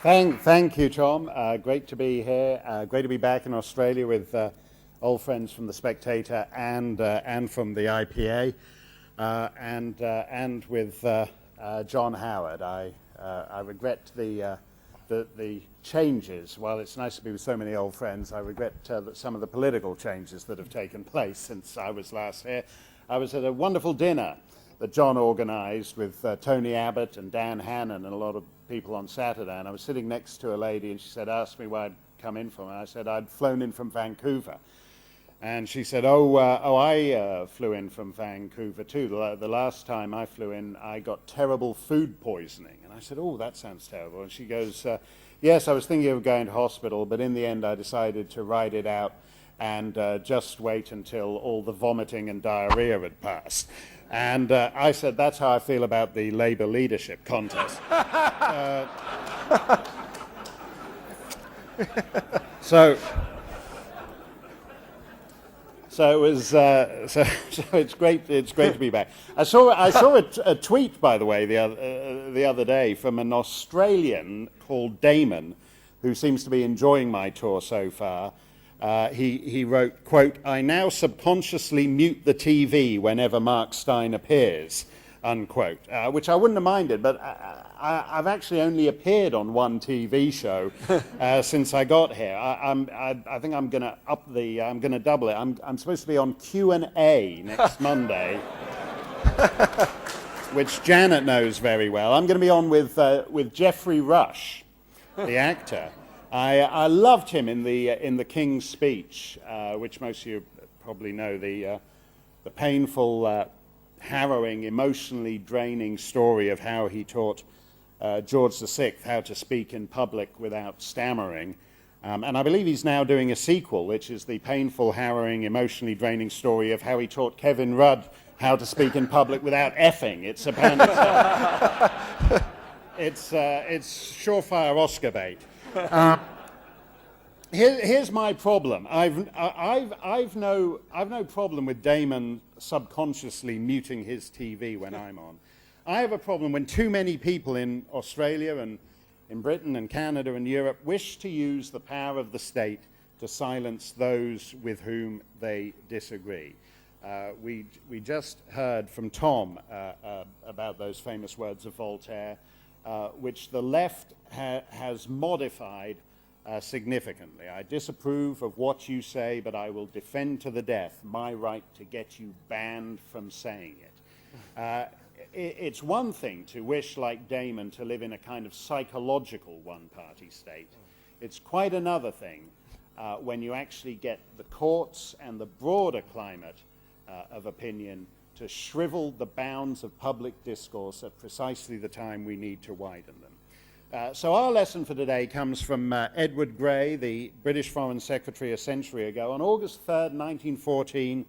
Thank you, Tom. Great to be here. Great to be back in Australia with old friends from the Spectator and from the IPA, and with John Howard. I regret the changes. While it's nice to be with so many old friends, I regret that some of the political changes that have taken place since I was last here. I was at a wonderful dinner that John organised with Tony Abbott and Dan Hannan and a lot of people on Saturday, and I was sitting next to a lady and she said, asked me where I'd come in from, and I said I'd flown in from Vancouver. And she said, I flew in from Vancouver too. The last time I flew in, I got terrible food poisoning. And I said, oh, that sounds terrible. And she goes, yes, I was thinking of going to hospital, but in the end I decided to ride it out and just wait until all the vomiting and diarrhea had passed. And I said, that's how I feel about the Labour leadership contest. So it was. So it's great. It's great to be back. I saw a tweet, by the way, the other day from an Australian called Damon, who seems to be enjoying my tour so far. He wrote, quote, "I now subconsciously mute the TV whenever Mark Steyn appears," unquote, which I wouldn't have minded, but I've actually only appeared on one TV show since I got here. I think I'm going to I'm going to double it. I'm supposed to be on Q&A next Monday, which Janet knows very well. I'm going to be on with Geoffrey Rush, the actor. I loved him in the King's Speech, which most of you probably know, the painful, harrowing, emotionally draining story of how he taught George VI how to speak in public without stammering. And I believe he's now doing a sequel, which is the painful, harrowing, emotionally draining story of how he taught Kevin Rudd how to speak in public without effing. It's apparently it's surefire Oscar bait. Here's my problem. I've no problem with Damon subconsciously muting his TV when I'm on. I have a problem when too many people in Australia and in Britain and Canada and Europe wish to use the power of the state to silence those with whom they disagree. We just heard from Tom about those famous words of Voltaire, which the left has modified significantly. I disapprove of what you say, but I will defend to the death my right to get you banned from saying it. It's one thing to wish, like Damon, to live in a kind of psychological one-party state. It's quite another thing when you actually get the courts and the broader climate of opinion to shrivel the bounds of public discourse at precisely the time we need to widen them. So our lesson for today comes from Edward Grey, the British Foreign Secretary a century ago. On August 3rd, 1914,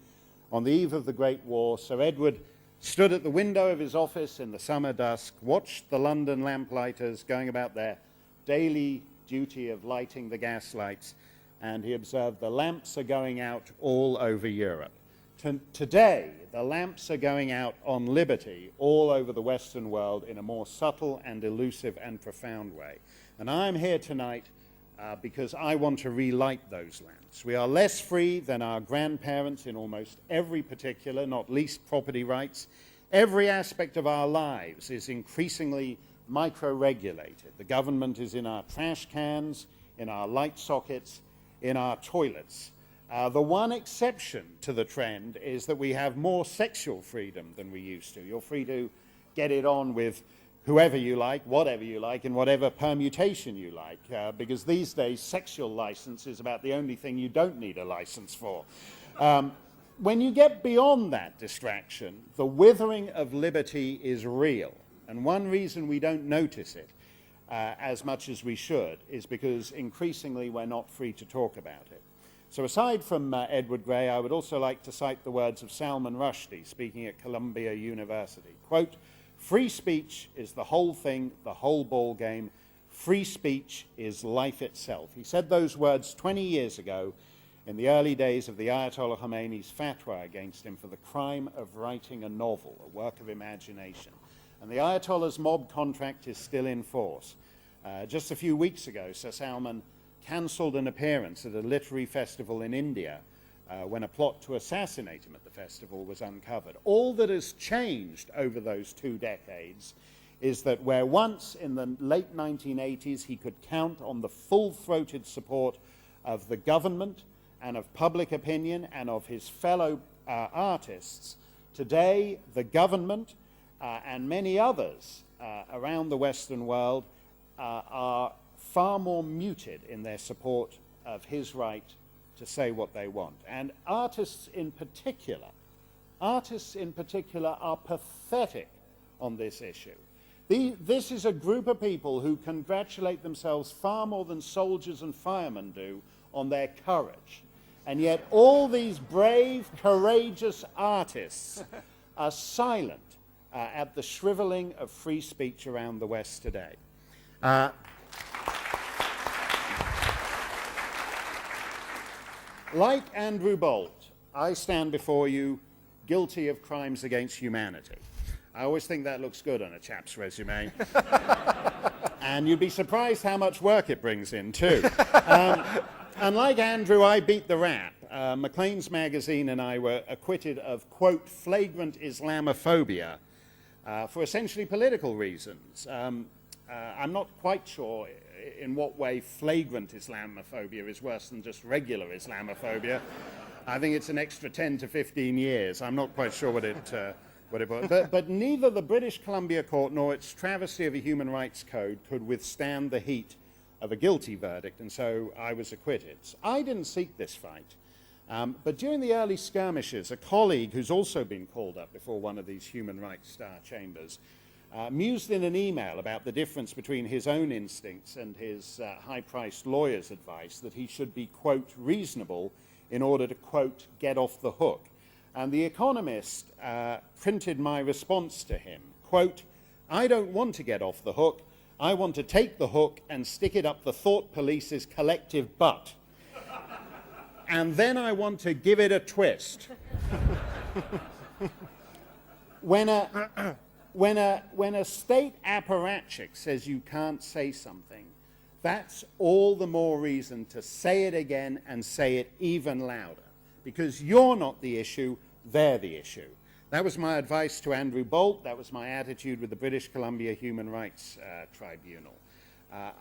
on the eve of the Great War, Sir Edward stood at the window of his office in the summer dusk, watched the London lamplighterers going about their daily duty of lighting the gas lights, and he observed the lamps are going out all over Europe. Today, the lamps are going out on liberty all over the Western world in a more subtle and elusive and profound way. And I'm here tonight because I want to relight those lamps. We are less free than our grandparents in almost every particular, not least property rights. Every aspect of our lives is increasingly micro-regulated. The government is in our trash cans, in our light sockets, in our toilets. The one exception to the trend is that we have more sexual freedom than we used to. You're free to get it on with whoever you like, whatever you like, in whatever permutation you like, because these days sexual license is about the only thing you don't need a license for. When you get beyond that distraction, the withering of liberty is real. And one reason we don't notice it as much as we should is because increasingly we're not free to talk about it. So aside from Edward Grey, I would also like to cite the words of Salman Rushdie, speaking at Columbia University. Quote, "Free speech is the whole thing, the whole ball game. Free speech is life itself." He said those words 20 years ago in the early days of the Ayatollah Khomeini's fatwa against him for the crime of writing a novel, a work of imagination. And the Ayatollah's mob contract is still in force. Just a few weeks ago, Sir Salman cancelled an appearance at a literary festival in India when a plot to assassinate him at the festival was uncovered. All that has changed over those 2 decades is that where once in the late 1980s he could count on the full-throated support of the government and of public opinion and of his fellow artists, today the government and many others around the Western world are far more muted in their support of his right to say what they want. And artists in particular are pathetic on this issue. This is a group of people who congratulate themselves far more than soldiers and firemen do on their courage. And yet all these brave, courageous artists are silent at the shriveling of free speech around the West today. Like Andrew Bolt, I stand before you guilty of crimes against humanity. I always think that looks good on a chap's resume. And you'd be surprised how much work it brings in, too. And like Andrew, I beat the rap. Maclean's magazine and I were acquitted of, quote, flagrant Islamophobia for essentially political reasons. I'm not quite sure in what way flagrant Islamophobia is worse than just regular Islamophobia. I think it's an extra 10 to 15 years. I'm not quite sure what it was. But neither the British Columbia Court nor its travesty of a human rights code could withstand the heat of a guilty verdict, and so I was acquitted. I didn't seek this fight. But during the early skirmishes, a colleague who's also been called up before one of these human rights star chambers mused in an email about the difference between his own instincts and his high-priced lawyer's advice that he should be, quote, reasonable in order to, quote, get off the hook. And The Economist printed my response to him, quote, I don't want to get off the hook. I want to take the hook and stick it up the thought police's collective butt. And then I want to give it a twist. When a state apparatchik says you can't say something, that's all the more reason to say it again and say it even louder. Because you're not the issue, they're the issue. That was my advice to Andrew Bolt. That was my attitude with the British Columbia Human Rights Tribunal.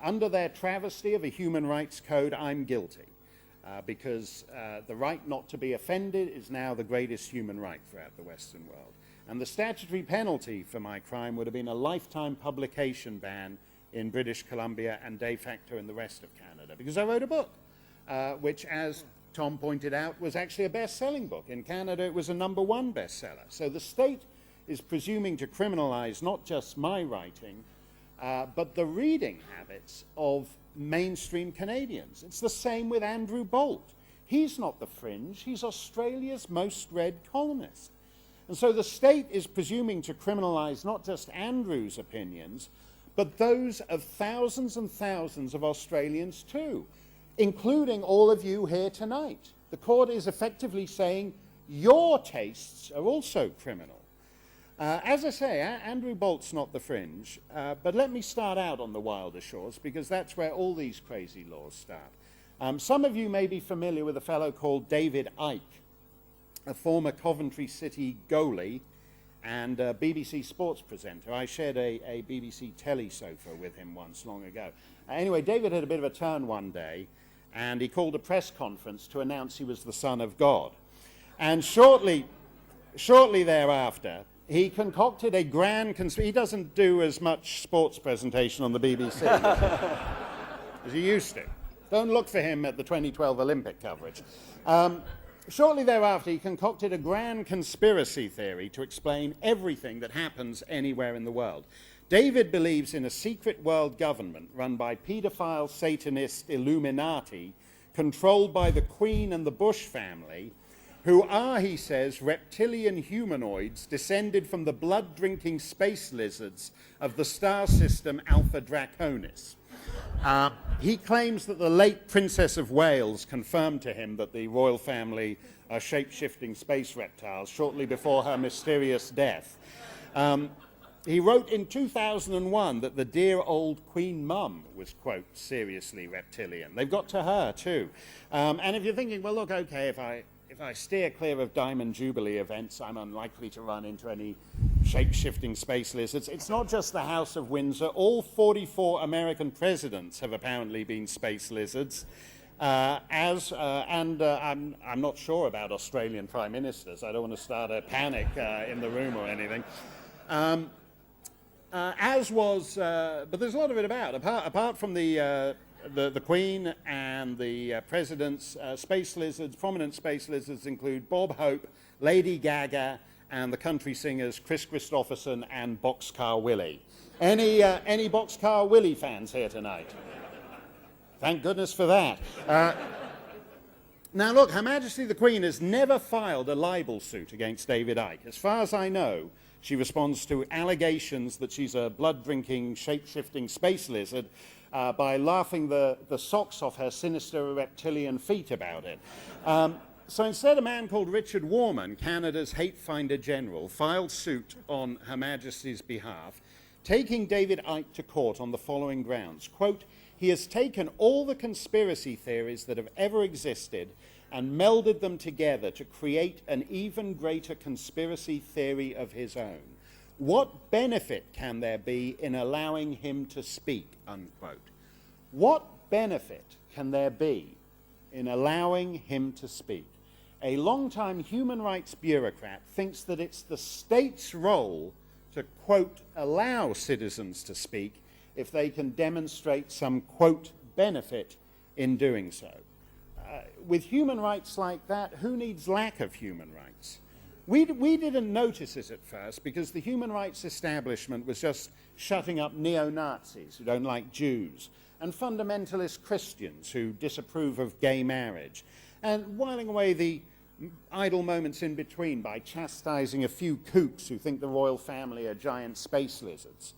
Under their travesty of a human rights code, I'm guilty. Because the right not to be offended is now the greatest human right throughout the Western world. And the statutory penalty for my crime would have been a lifetime publication ban in British Columbia and de facto in the rest of Canada, because I wrote a book, which, as Tom pointed out, was actually a best-selling book. In Canada, it was a #1 bestseller. So the state is presuming to criminalize not just my writing, but the reading habits of mainstream Canadians. It's the same with Andrew Bolt. He's not the fringe. He's Australia's most read columnist. And so the state is presuming to criminalize not just Andrew's opinions, but those of thousands and thousands of Australians too, including all of you here tonight. The court is effectively saying your tastes are also criminal. As I say, Andrew Bolt's not the fringe, but let me start out on the wilder shores, because that's where all these crazy laws start. Some of you may be familiar with a fellow called David Icke, a former Coventry City goalie and a BBC sports presenter. I shared a BBC telly sofa with him once long ago. Anyway, David had a bit of a turn one day, and he called a press conference to announce he was the Son of God. And shortly thereafter, he concocted a grand conspiracy. He doesn't do as much sports presentation on the BBC as he used to. Don't look for him at the 2012 Olympic coverage. Shortly thereafter, he concocted a grand conspiracy theory to explain everything that happens anywhere in the world. David believes in a secret world government run by paedophile Satanist Illuminati, controlled by the Queen and the Bush family, who are, he says, reptilian humanoids descended from the blood-drinking space lizards of the star system Alpha Draconis. He claims that the late Princess of Wales confirmed to him that the royal family are shape-shifting space reptiles shortly before her mysterious death. He wrote in 2001 that the dear old Queen Mum was, quote, seriously reptilian. They've got to her, too. And if you're thinking, well, look, okay, if I steer clear of Diamond Jubilee events, I'm unlikely to run into any shape-shifting space lizards. It's not just the House of Windsor. All 44 American presidents have apparently been space lizards. I'm not sure about Australian prime ministers. I don't want to start a panic in the room or anything. But there's a lot of it about. Apart from the Queen and the presidents, space lizards, prominent space lizards include Bob Hope, Lady Gaga, and the country singers Chris Christopherson and Boxcar Willie. Any Boxcar Willie fans here tonight? Thank goodness for that. Now look, Her Majesty the Queen has never filed a libel suit against David Icke. As far as I know, she responds to allegations that she's a blood-drinking, shape-shifting space lizard by laughing the socks off her sinister reptilian feet about it. So instead, a man called Richard Warman, Canada's hate finder general, filed suit on Her Majesty's behalf, taking David Icke to court on the following grounds. Quote, he has taken all the conspiracy theories that have ever existed and melded them together to create an even greater conspiracy theory of his own. What benefit can there be in allowing him to speak, unquote? What benefit can there be in allowing him to speak? A long-time human rights bureaucrat thinks that it's the state's role to, quote, allow citizens to speak if they can demonstrate some, quote, benefit in doing so. With human rights like that, who needs lack of human rights? We didn't notice it at first because the human rights establishment was just shutting up neo-Nazis who don't like Jews and fundamentalist Christians who disapprove of gay marriage, and whiling away the idle moments in between by chastising a few kooks who think the royal family are giant space lizards.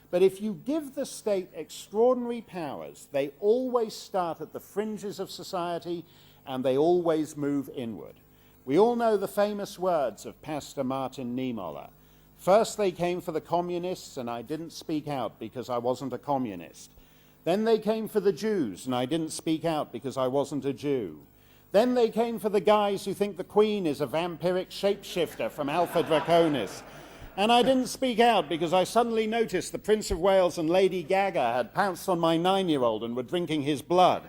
But if you give the state extraordinary powers, they always start at the fringes of society and they always move inward. We all know the famous words of Pastor Martin Niemöller. First they came for the communists and I didn't speak out because I wasn't a communist. Then they came for the Jews and I didn't speak out because I wasn't a Jew. Then they came for the guys who think the Queen is a vampiric shapeshifter from Alpha Draconis. And I didn't speak out because I suddenly noticed the Prince of Wales and Lady Gaga had pounced on my 9-year-old and were drinking his blood.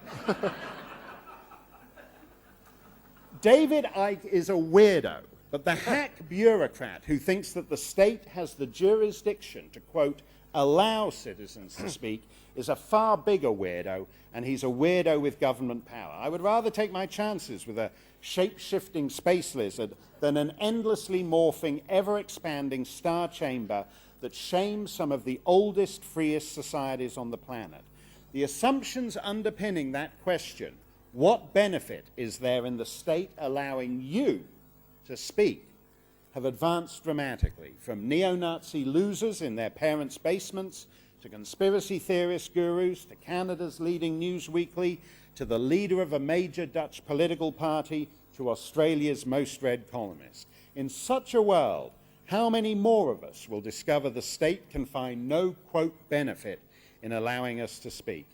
David Icke is a weirdo, but the hack bureaucrat who thinks that the state has the jurisdiction to, quote, allow citizens to speak is a far bigger weirdo, and he's a weirdo with government power. I would rather take my chances with a shape-shifting space lizard than an endlessly morphing, ever-expanding star chamber that shames some of the oldest, freest societies on the planet. The assumptions underpinning that question, what benefit is there in the state allowing you to speak, have advanced dramatically, from neo-Nazi losers in their parents' basements to conspiracy theorist gurus to Canada's leading news weekly to the leader of a major Dutch political party to Australia's most read columnist. In such a world, how many more of us will discover the state can find no, quote, benefit in allowing us to speak?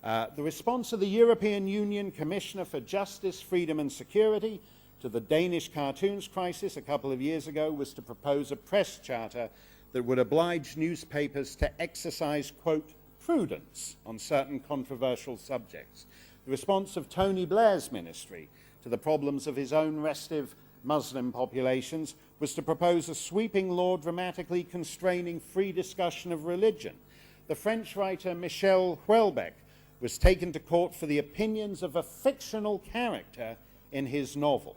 The response of the European Union Commissioner for Justice, Freedom and Security to the Danish cartoons crisis a couple of years ago was to propose a press charter that would oblige newspapers to exercise, quote, prudence on certain controversial subjects. The response of Tony Blair's ministry to the problems of his own restive Muslim populations was to propose a sweeping law dramatically constraining free discussion of religion. The French writer Michel Houellebecq was taken to court for the opinions of a fictional character in his novel.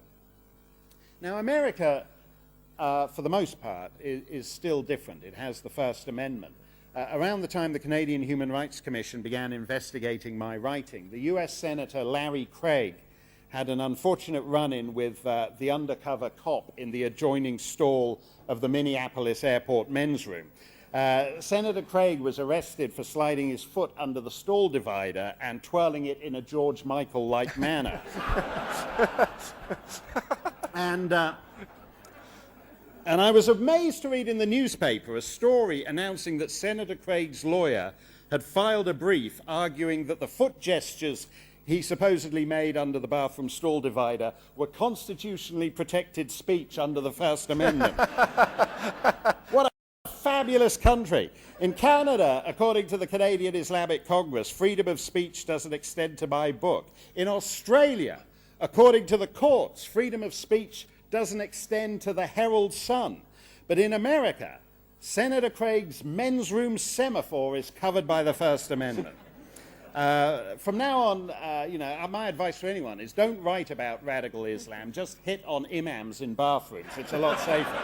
Now, America, for the most part, is still different. It has the First Amendment. Around the time the Canadian Human Rights Commission began investigating my writing, the US Senator Larry Craig had an unfortunate run-in with the undercover cop in the adjoining stall of the Minneapolis airport men's room. Senator Craig was arrested for sliding his foot under the stall divider and twirling it in a George Michael-like manner. And And I was amazed to read in the newspaper a story announcing that Senator Craig's lawyer had filed a brief arguing that the foot gestures he supposedly made under the bathroom stall divider were constitutionally protected speech under the First Amendment. What a fabulous country. In Canada, according to the Canadian Islamic Congress, freedom of speech doesn't extend to my book. In Australia, according to the courts, freedom of speech doesn't extend to the Herald Sun. But in America, Senator Craig's men's room semaphore is covered by the First Amendment. From now on, my advice to anyone is don't write about radical Islam, just hit on imams in bathrooms. It's a lot safer.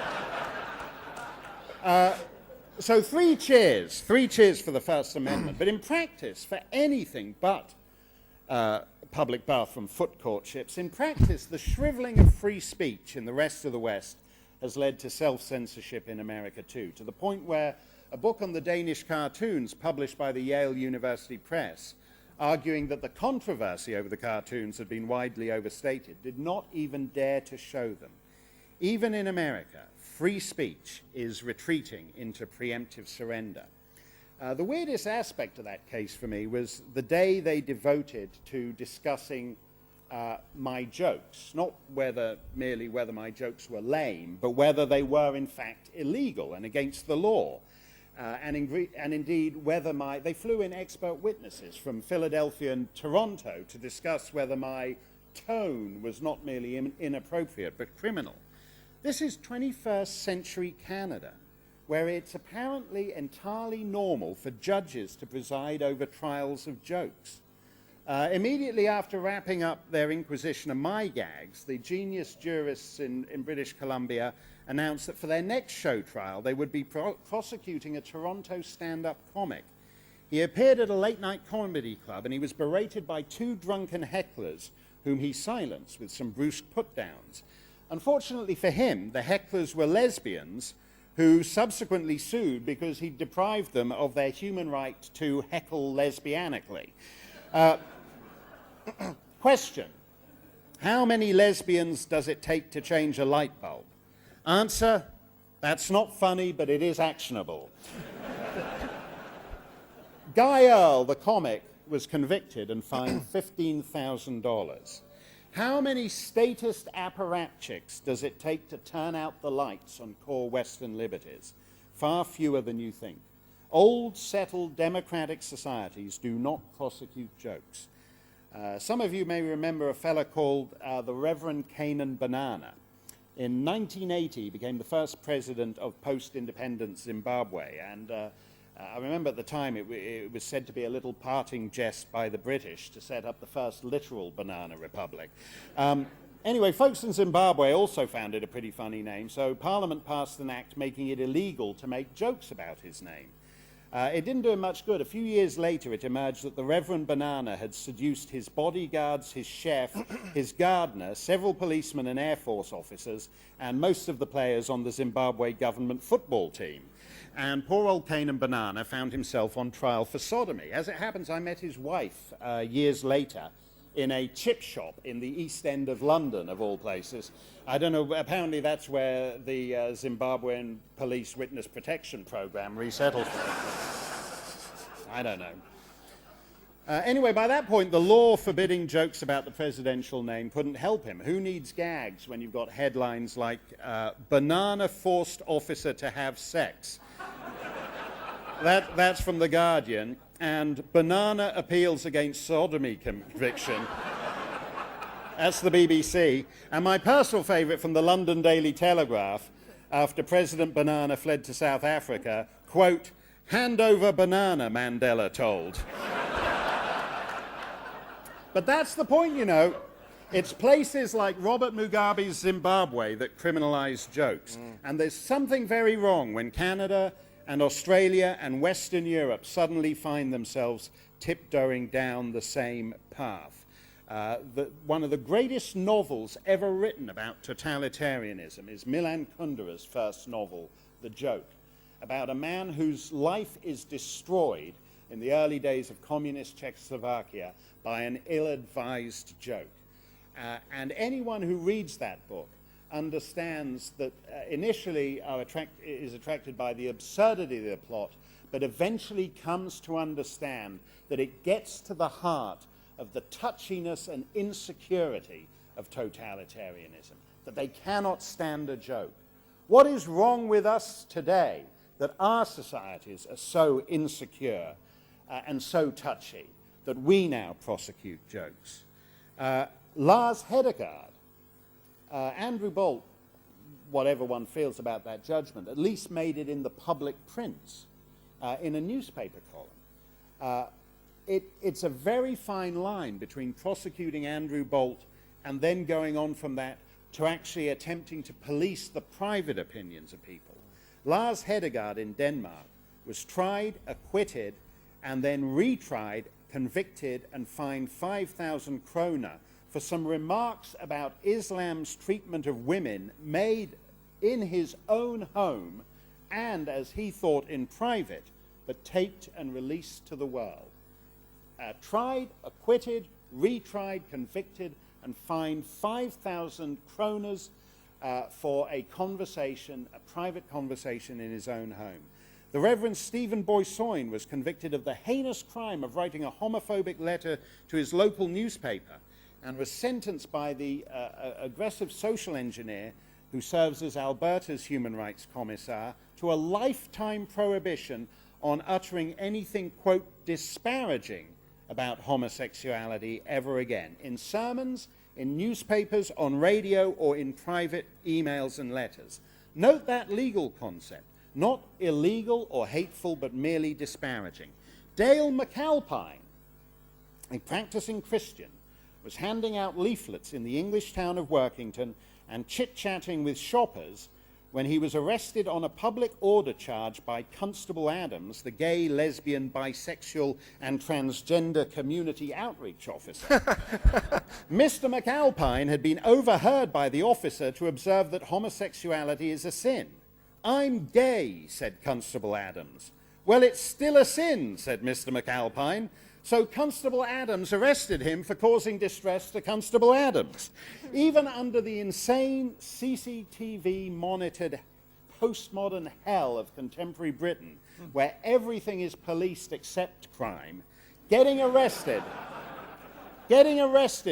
So three cheers for the First Amendment. But in practice, for anything but public bathroom foot courtships, in practice, the shriveling of free speech in the rest of the West has led to self-censorship in America too, to the point where a book on the Danish cartoons published by the Yale University Press, arguing that the controversy over the cartoons had been widely overstated, did not even dare to show them. Even in America, free speech is retreating into preemptive surrender. The weirdest aspect of that case for me was the day they devoted to discussing my jokes, not merely whether my jokes were lame, but whether they were in fact illegal and against the law. And indeed, whether they flew in expert witnesses from Philadelphia and Toronto to discuss whether my tone was not merely inappropriate, but criminal. This is 21st century Canada, where it's apparently entirely normal for judges to preside over trials of jokes. Immediately after wrapping up their inquisition of my gags, the genius jurists in British Columbia announced that for their next show trial, they would be prosecuting a Toronto stand-up comic. He appeared at a late-night comedy club, and he was berated by two drunken hecklers, whom he silenced with some brusque put-downs. Unfortunately for him, the hecklers were lesbians who subsequently sued because he deprived them of their human right to heckle lesbianically. Question: how many lesbians does it take to change a light bulb? Answer: that's not funny, but it is actionable. Guy Earle, the comic, was convicted and fined $15,000. How many statist apparatchiks does it take to turn out the lights on core Western liberties? Far fewer than you think. Old, settled democratic societies do not prosecute jokes. Some of you may remember a fellow called the Reverend Canaan Banana. In 1980, he became the first president of post-independence Zimbabwe, and I remember at the time it was said to be a little parting jest by the British to set up the first literal banana republic. Anyway, folks in Zimbabwe also found it a pretty funny name, so Parliament passed an act making it illegal to make jokes about his name. It didn't do him much good. A few years later, it emerged that the Reverend Banana had seduced his bodyguards, his chef, his gardener, several policemen and Air Force officers, and most of the players on the Zimbabwe government football team. And poor old Canaan Banana found himself on trial for sodomy. As it happens, I met his wife years later in a chip shop in the East End of London, of all places. I don't know, apparently that's where the Zimbabwean Police Witness Protection Program resettled. I don't know. Anyway, by that point, the law forbidding jokes about the presidential name couldn't help him. Who needs gags when you've got headlines like, "Banana forced officer to have sex"? That's from The Guardian. And "Banana appeals against sodomy conviction." That's the BBC. And my personal favourite from the London Daily Telegraph, after President Banana fled to South Africa, quote, "Hand over banana," Mandela told. But that's the point, you know. It's places like Robert Mugabe's Zimbabwe that criminalise jokes. And there's something very wrong when Canada and Australia and Western Europe suddenly find themselves tiptoeing down the same path. One of the greatest novels ever written about totalitarianism is Milan Kundera's first novel, The Joke, about a man whose life is destroyed in the early days of communist Czechoslovakia by an ill-advised joke. And anyone who reads that book understands that initially is attracted by the absurdity of the plot, but eventually comes to understand that it gets to the heart of the touchiness and insecurity of totalitarianism, that they cannot stand a joke. What is wrong with us today that our societies are so insecure and so touchy that we now prosecute jokes? Lars Hedegaard, Andrew Bolt, whatever one feels about that judgment, at least made it in the public prints in a newspaper column. It's a very fine line between prosecuting Andrew Bolt and then going on from that to actually attempting to police the private opinions of people. Lars Hedegaard in Denmark was tried, acquitted, and then retried, convicted, and fined 5,000 kroner for some remarks about Islam's treatment of women made in his own home and, as he thought, in private, but taped and released to the world. Tried, acquitted, retried, convicted, and fined 5,000 kroners for a conversation, a private conversation in his own home. The Reverend Stephen Boysoin was convicted of the heinous crime of writing a homophobic letter to his local newspaper and was sentenced by the aggressive social engineer who serves as Alberta's human rights commissar to a lifetime prohibition on uttering anything, quote, disparaging about homosexuality ever again, in sermons, in newspapers, on radio, or in private emails and letters. Note that legal concept, not illegal or hateful, but merely disparaging. Dale McAlpine, a practicing Christian, was handing out leaflets in the English town of Workington and chit-chatting with shoppers when he was arrested on a public order charge by Constable Adams, the gay, lesbian, bisexual, and transgender community outreach officer. Mr. McAlpine had been overheard by the officer to observe that homosexuality is a sin. "I'm gay," said Constable Adams. "Well, it's still a sin," said Mr. McAlpine. So Constable Adams arrested him for causing distress to Constable Adams. Even under the insane CCTV-monitored postmodern hell of contemporary Britain, where everything is policed except crime, getting arrested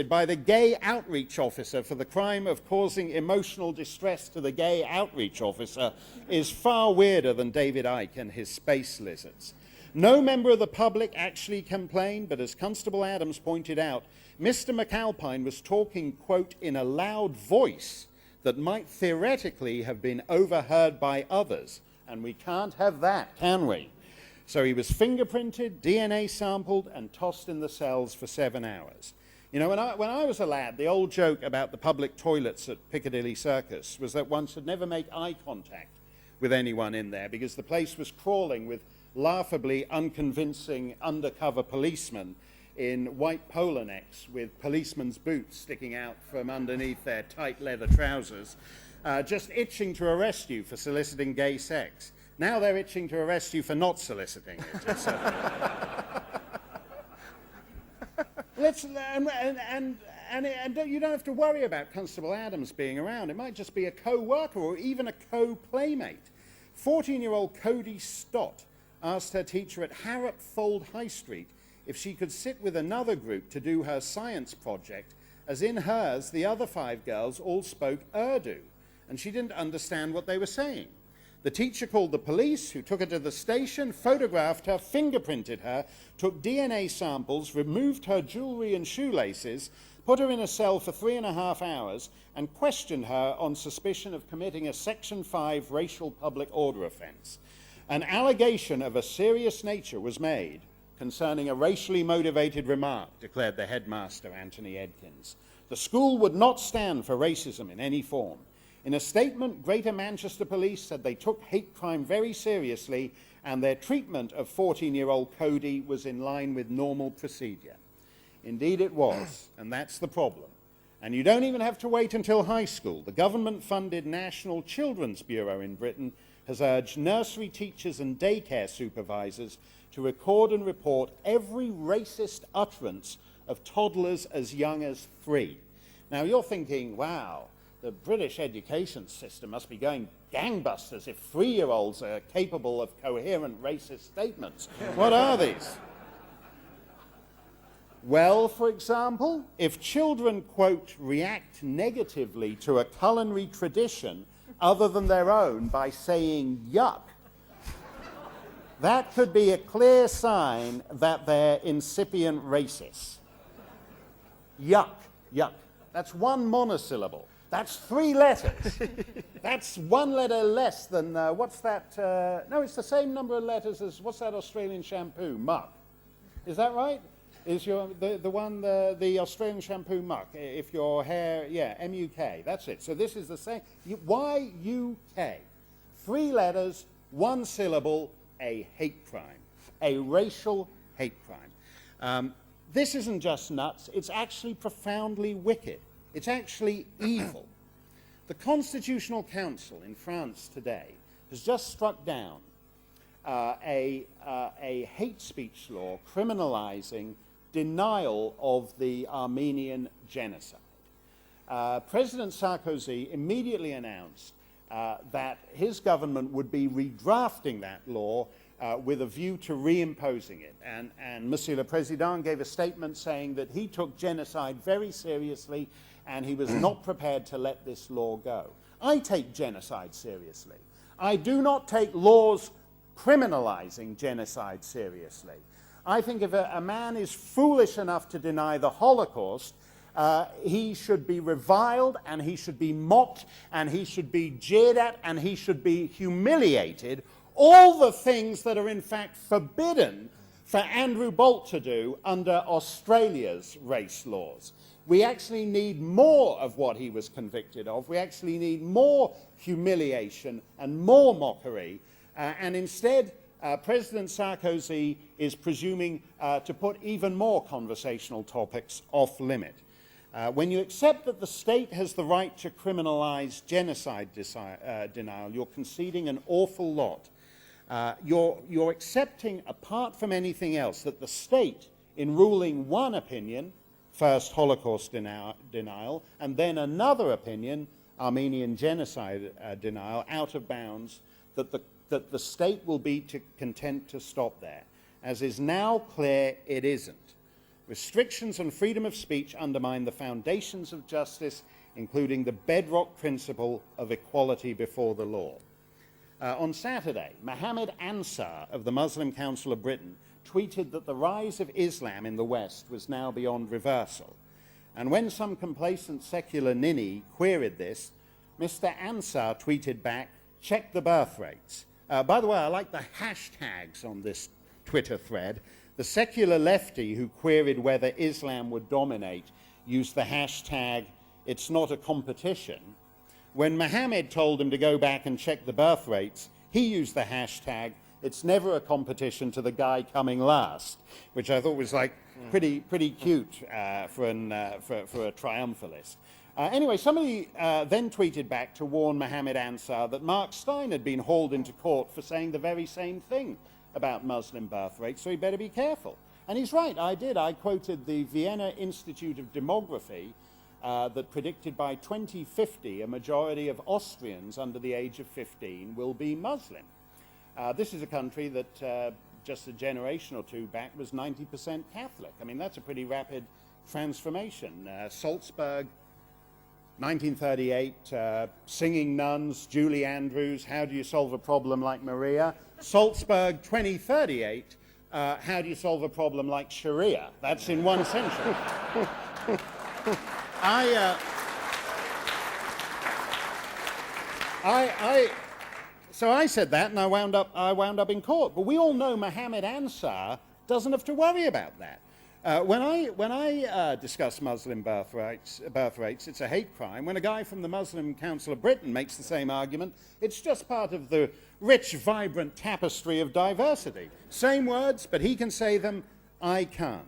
by the gay outreach officer for the crime of causing emotional distress to the gay outreach officer is far weirder than David Icke and his space lizards. No member of the public actually complained, but as Constable Adams pointed out, Mr. McAlpine was talking, quote, in a loud voice that might theoretically have been overheard by others. And we can't have that, can we? So he was fingerprinted, DNA sampled, and tossed in the cells for 7 hours. You know, when I was a lad, the old joke about the public toilets at Piccadilly Circus was that one should never make eye contact with anyone in there because the place was crawling with laughably unconvincing undercover policemen in white polo necks with policemen's boots sticking out from underneath their tight leather trousers, just itching to arrest you for soliciting gay sex. Now they're itching to arrest you for not soliciting it. And you don't have to worry about Constable Adams being around. It might just be a co-worker or even a co-playmate. 14-year-old Cody Stott asked her teacher at Harrop Fold High Street if she could sit with another group to do her science project, as in hers, the other 5 girls all spoke Urdu, and she didn't understand what they were saying. The teacher called the police, who took her to the station, photographed her, fingerprinted her, took DNA samples, removed her jewelry and shoelaces, put her in a cell for 3.5 hours, and questioned her on suspicion of committing a Section 5 racial public order offense. An allegation of a serious nature was made concerning a racially motivated remark, declared the headmaster, Anthony Edkins. The school would not stand for racism in any form. In a statement, Greater Manchester Police said they took hate crime very seriously and their treatment of 14-year-old Cody was in line with normal procedure. Indeed it was, and that's the problem. And you don't even have to wait until high school. The government-funded National Children's Bureau in Britain has urged nursery teachers and daycare supervisors to record and report every racist utterance of toddlers as young as 3. Now you're thinking, wow, the British education system must be going gangbusters if 3-year-olds are capable of coherent racist statements. What are these? Well, for example, if children, quote, react negatively to a culinary tradition other than their own by saying yuck, that could be a clear sign that they're incipient racists. Yuck, yuck. That's one monosyllable. That's 3 letters. That's 1 letter less than, what's that? No, it's the same number of letters as, what's that Australian shampoo? Muck. Is that right? Is the Australian shampoo Muck? If your hair, yeah, M-U-K, that's it. So this is the same. Y-U-K. 3 letters, 1 syllable, a hate crime. A racial hate crime. This isn't just nuts, it's actually profoundly wicked. It's actually evil. The Constitutional Council in France today has just struck down a hate speech law criminalizing denial of the Armenian genocide. President Sarkozy immediately announced that his government would be redrafting that law with a view to reimposing it. And Monsieur le Président gave a statement saying that he took genocide very seriously and he was not prepared to let this law go. I take genocide seriously. I do not take laws criminalizing genocide seriously. I think if a man is foolish enough to deny the Holocaust, he should be reviled and he should be mocked and he should be jeered at and he should be humiliated. All the things that are in fact forbidden for Andrew Bolt to do under Australia's race laws. We actually need more of what he was convicted of. We actually need more humiliation and more mockery. And instead, President Sarkozy is presuming to put even more conversational topics off limit. When you accept that the state has the right to criminalize genocide denial, you're conceding an awful lot. You're accepting, apart from anything else, that the state, in ruling one opinion, first Holocaust denial, and then another opinion, Armenian genocide denial, out of bounds, that the state will be content to stop there. As is now clear, it isn't. Restrictions on freedom of speech undermine the foundations of justice, including the bedrock principle of equality before the law. On Saturday, Mohammed Ansar of the Muslim Council of Britain tweeted that the rise of Islam in the West was now beyond reversal. And when some complacent secular ninny queried this, Mr. Ansar tweeted back, check the birth rates. By the way, I like the hashtags on this Twitter thread. The secular lefty who queried whether Islam would dominate used the hashtag, it's not a competition. When Mohammed told him to go back and check the birth rates, he used the hashtag, it's never a competition to the guy coming last, which I thought was like pretty cute for a triumphalist. Anyway, somebody then tweeted back to warn Mohammed Ansar that Mark Steyn had been hauled into court for saying the very same thing about Muslim birth rates, so he better be careful. And he's right, I did. I quoted the Vienna Institute of Demography that predicted by 2050 a majority of Austrians under the age of 15 will be Muslim. This is a country that just a generation or two back was 90% Catholic. I mean, that's a pretty rapid transformation. Salzburg, 1938, singing nuns, Julie Andrews, how do you solve a problem like Maria? Salzburg, 2038, how do you solve a problem like Sharia? That's in 1 century. So I said that, and I wound up in court. But we all know Mohammed Ansar doesn't have to worry about that. When I discuss Muslim birth rates, it's a hate crime. When a guy from the Muslim Council of Britain makes the same argument, it's just part of the rich, vibrant tapestry of diversity. Same words, but he can say them, I can't.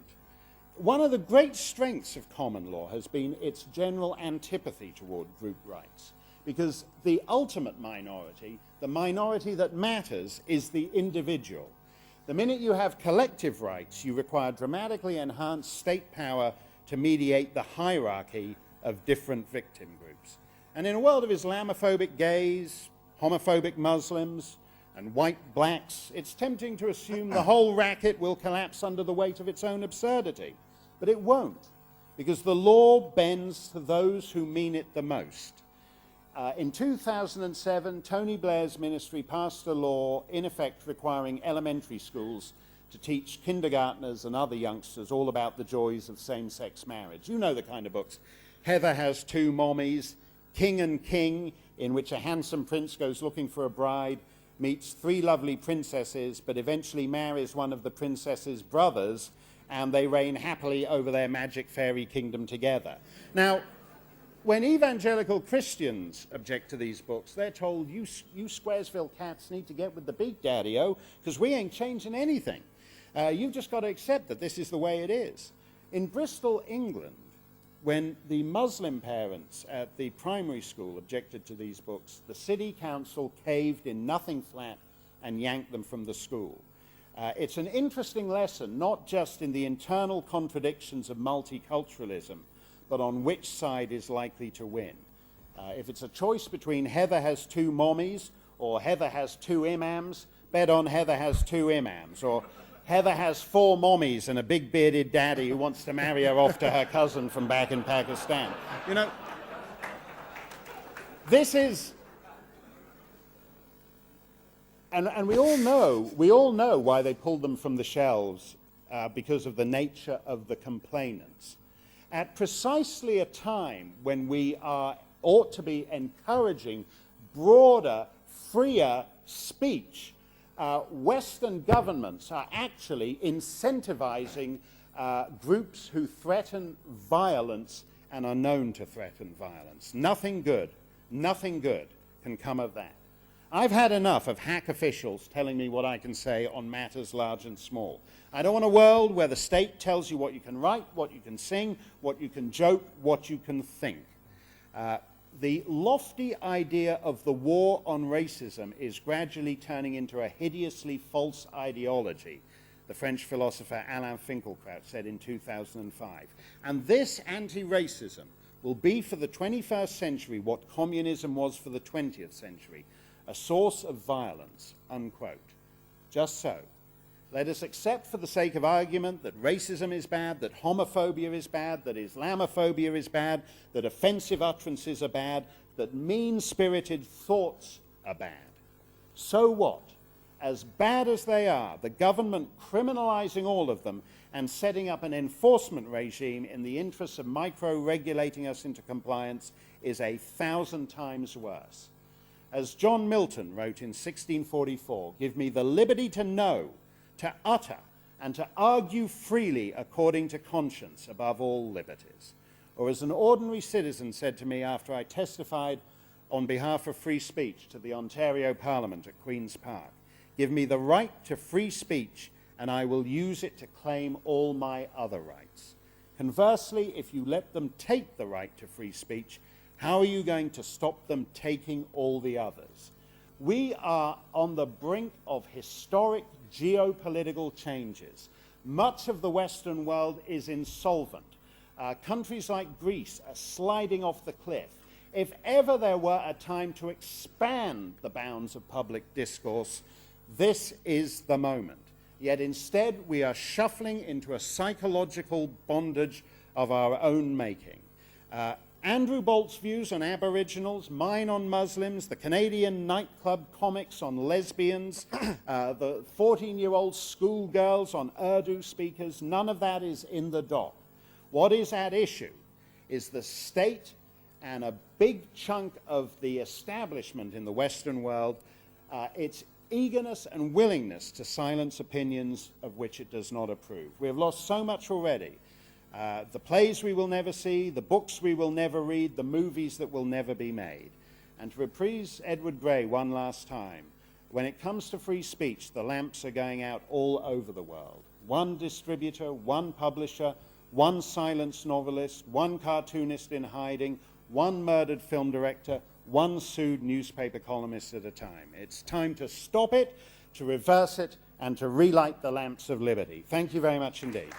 One of the great strengths of common law has been its general antipathy toward group rights, because the ultimate minority, the minority that matters, is the individual. The minute you have collective rights, you require dramatically enhanced state power to mediate the hierarchy of different victim groups. And in a world of Islamophobic gays, homophobic Muslims, and white blacks, it's tempting to assume the whole racket will collapse under the weight of its own absurdity. But it won't, because the law bends to those who mean it the most. In 2007, Tony Blair's ministry passed a law, in effect requiring elementary schools to teach kindergartners and other youngsters all about the joys of same-sex marriage. You know the kind of books. Heather Has Two Mommies, King and King, in which a handsome prince goes looking for a bride, meets three lovely princesses, but eventually marries one of the princess's brothers, and they reign happily over their magic fairy kingdom together. Now, when evangelical Christians object to these books, they're told, you Squaresville cats need to get with the beat, daddy-o, because we ain't changing anything. You've just got to accept that this is the way it is. In Bristol, England, when the Muslim parents at the primary school objected to these books, the city council caved in nothing flat and yanked them from the school. It's an interesting lesson, not just in the internal contradictions of multiculturalism, but on which side is likely to win. If it's a choice between Heather Has Two Mommies or Heather Has Two Imams, bet on Heather Has Two Imams, or Heather has four mommies and a big bearded daddy who wants to marry her off to her cousin from back in Pakistan. You know, this is, and we all know why they pulled them from the shelves, because of the nature of the complainants. At precisely a time when we ought to be encouraging broader, freer speech, Western governments are actually incentivizing groups who threaten violence and are known to threaten violence. Nothing good can come of that. I've had enough of hack officials telling me what I can say on matters large and small. I don't want a world where the state tells you what you can write, what you can sing, what you can joke, what you can think. The lofty idea of the war on racism is gradually turning into a hideously false ideology, the French philosopher Alain Finkielkraut said in 2005. And this anti-racism will be for the 21st century what communism was for the 20th century, a source of violence, unquote. Just so. Let us accept for the sake of argument that racism is bad, that homophobia is bad, that Islamophobia is bad, that offensive utterances are bad, that mean-spirited thoughts are bad. So what? As bad as they are, the government criminalizing all of them and setting up an enforcement regime in the interests of micro-regulating us into compliance is 1,000 times worse. As John Milton wrote in 1644, "Give me the liberty to know, to utter, and to argue freely according to conscience above all liberties." Or as an ordinary citizen said to me after I testified on behalf of free speech to the Ontario Parliament at Queen's Park, "Give me the right to free speech, and I will use it to claim all my other rights." Conversely, if you let them take the right to free speech, how are you going to stop them taking all the others? We are on the brink of historic geopolitical changes. Much of the Western world is insolvent. Countries like Greece are sliding off the cliff. If ever there were a time to expand the bounds of public discourse, this is the moment. Yet instead, we are shuffling into a psychological bondage of our own making. Andrew Bolt's views on Aboriginals, mine on Muslims, the Canadian nightclub comics on lesbians, the 14-year-old schoolgirls on Urdu speakers, none of that is in the dock. What is at issue is the state and a big chunk of the establishment in the Western world, its eagerness and willingness to silence opinions of which it does not approve. We have lost so much already. The plays we will never see, the books we will never read, the movies that will never be made. And to reprise Edward Grey one last time, when it comes to free speech, the lamps are going out all over the world. One distributor, one publisher, one silenced novelist, one cartoonist in hiding, one murdered film director, one sued newspaper columnist at a time. It's time to stop it, to reverse it, and to relight the lamps of liberty. Thank you very much indeed.